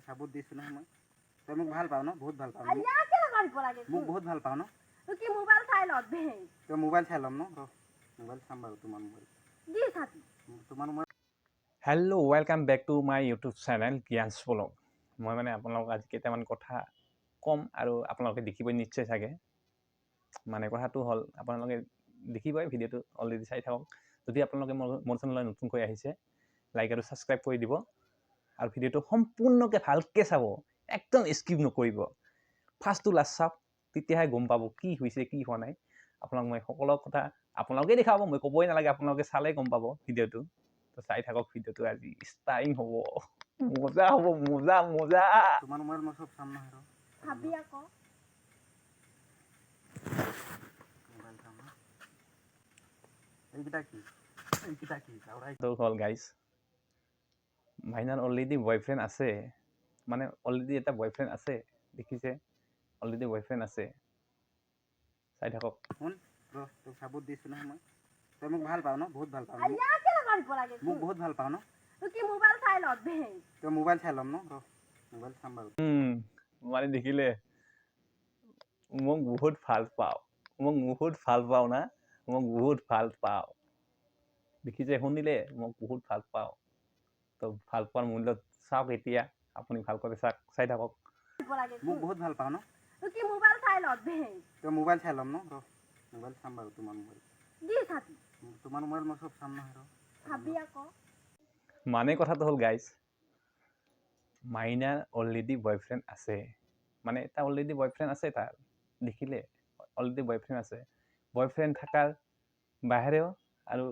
সাবুত দিছো না মই তই মোক ভাল পাও ন বহুত ভাল পাও মোক বহুত ভাল পাও ন কি মোবাইল চাই লবি তই মোবাইল চাই লম ন মোবাইল চাম বাৰু তোমাৰ মোবাইল দি থাকি তোমাৰ mobile Hello, welcome back to my YouTube channel GyanS Hwlo. মই মানে আপোনালোকক আজি কেইটামান কথা কম আৰু আপোনালোকে দেখিবই নিশ্চয় চাগে মানে কথাটো হল আপোনালোকে দেখিবই ভিডিওটো অলৰেডি চাই থাকক যদি আপোনালোকে মোৰ চেনেললৈ নতুনকৈ আহিছে লাইক আৰু সাবস্ক্ৰাইব কৰি দিব আৰু ভিডিওটো সম্পূৰ্ণকৈ ভালকৈ চাব একদম স্কিপ নকৰিব ফাৰ্ষ্ট টু লাষ্ট চাওক তেতিয়াহে গম পাব কি হৈছে কি হোৱা নাই আপোনালোক মই সকলো কথা আপোনালোকে দেখাব মই ক'বই নালাগে আপোনালোকে চালে গম পাব ভিডিওটো তো চাই থাকক ভিডিওটো আজি ষ্টাৰ্টিং হ'ব মজা হ'ব মজা মজা তোমাৰ মোবাইল মই সব চাম নহয় ভাবি আকৌ মোবাইল চাম না এইটা কি চাওৰাই তো হল গাইস মাইনাৰ অলৰেডি বয়ফ্ৰেণ্ড আছে মানে অলৰেডি এটা বয়ফ্ৰেণ্ড আছে দেখিছে অলৰেডি বয়ফ্ৰেণ্ড আছে চাই থাকক শুন তই সাবুত দিছো না মই তই মোক ভাল পাও ন বহুত ভাল পাও আইয়া কেলা কৰিব লাগে মোক বহুত ভাল পাও ন কি মোবাইল চাই লবি তই মোবাইল চাই লম ন মোবাইল চাম বাৰু মানে দেখিলে মোক বহুত ভাল পাও না মোক বহুত ভাল পাও দেখিছে শুনিলে মোক বহুত ভাল পাও তো ভাল পোৱাৰ মূল্য চাওক এতিয়া আপুনি ভালকৈ চাই থাকক মোক বহুত ভাল পাও ন কি মোবাইল চাই লবি তই মোবাইল চাই লম ন মোবাইল চাম বাৰু তোমাৰ মোবাইল দি থাকি তোমাৰ মোবাইল মই সব চাম নহয় ভাবি আকৌ মানে কথাটো হল গাইস মাইনাৰ অলৰেডি বয়ফ্ৰেণ্ড আছে মানে এটা অলৰেডি বয়ফ্ৰেণ্ড আছে তাৰ দেখিলে অলৰেডি বয়ফ্ৰেণ্ড আছে বয়ফ্ৰেণ্ড থাকাৰ বাহিৰেও আৰু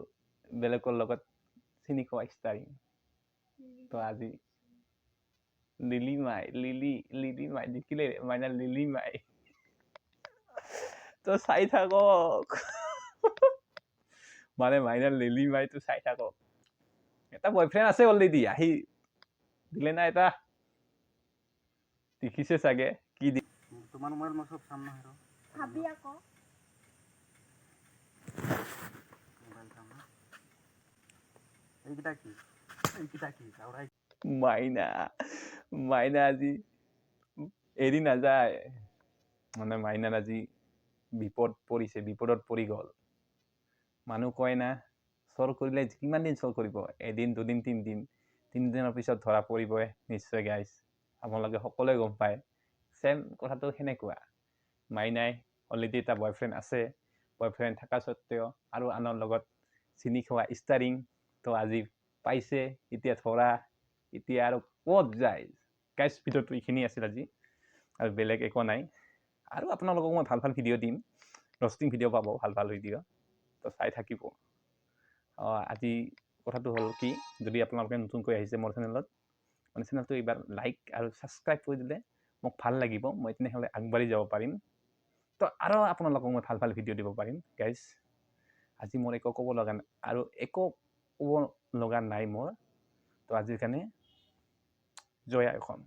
বেলেগৰ লগত চিনি খোৱা ষ্টাৰিং তো আজি লিলি মাই দেখিলে মাইনাৰ লিলি মাই তো চাই থাকক মানে মাইনাৰ লিলি মাই তো চাই থাকক এটা বয়ফ্ৰেণ্ড আছে অলৰেডি আহি দিলে না এটা দেখিছে চাগে কি তোমাৰ মোবাইল মই সব চাম নহয় ভাবি আকৌ মোবাইল চাম না এইটা কি চাওৰাই মাইনা আজি এৰি নাযায় মানে মাইনাৰ আজি বিপদত পৰি গ'ল মানুহ কয় না চোৰ কৰিলে কিমান দিন চোৰ কৰিব এদিন দুদিন তিনিদিনৰ পিছত ধৰা পৰিবই নিশ্চয় গাইজ আপোনালোকে সকলোৱে গম পায় চেম কথাটো সেনেকুৱা মাইনাই অলৰেডি এটা বয়ফ্ৰেণ্ড আছে বয়ফ্ৰেণ্ড থকা স্বত্বেও আৰু আনৰ লগত চিনি খোৱা ষ্টাৰিং তো আজি পাইছে এতিয়া ধৰা এতিয়া আৰু ক'ত যায় গাইজ ভিডিঅ'টো এইখিনি আছিল আজি আৰু বেলেগ একো নাই আৰু আপোনালোকক মই ভাল ভিডিঅ' দিম ৰষ্টিং ভিডিঅ' পাব ভাল ভিডিঅ' তো চাই থাকিব আজি কথাটো হ'ল কি যদি আপোনালোকে নতুনকৈ আহিছে মোৰ চেনেলত মানে চেনেলটো এইবাৰ লাইক আৰু সাবস্ক্ৰাইব কৰি দিলে মোক ভাল লাগিব মই তেনেহ'লে আগবাঢ়ি যাব পাৰিম তো আৰু আপোনালোকক মই ভাল ভিডিঅ' দিব পাৰিম গাইজ আজি মোৰ একো ক'ব লগা নাই আৰু একো ক'ব লগা নাই মোৰ তো আজিৰ কাৰণে জয়া এখন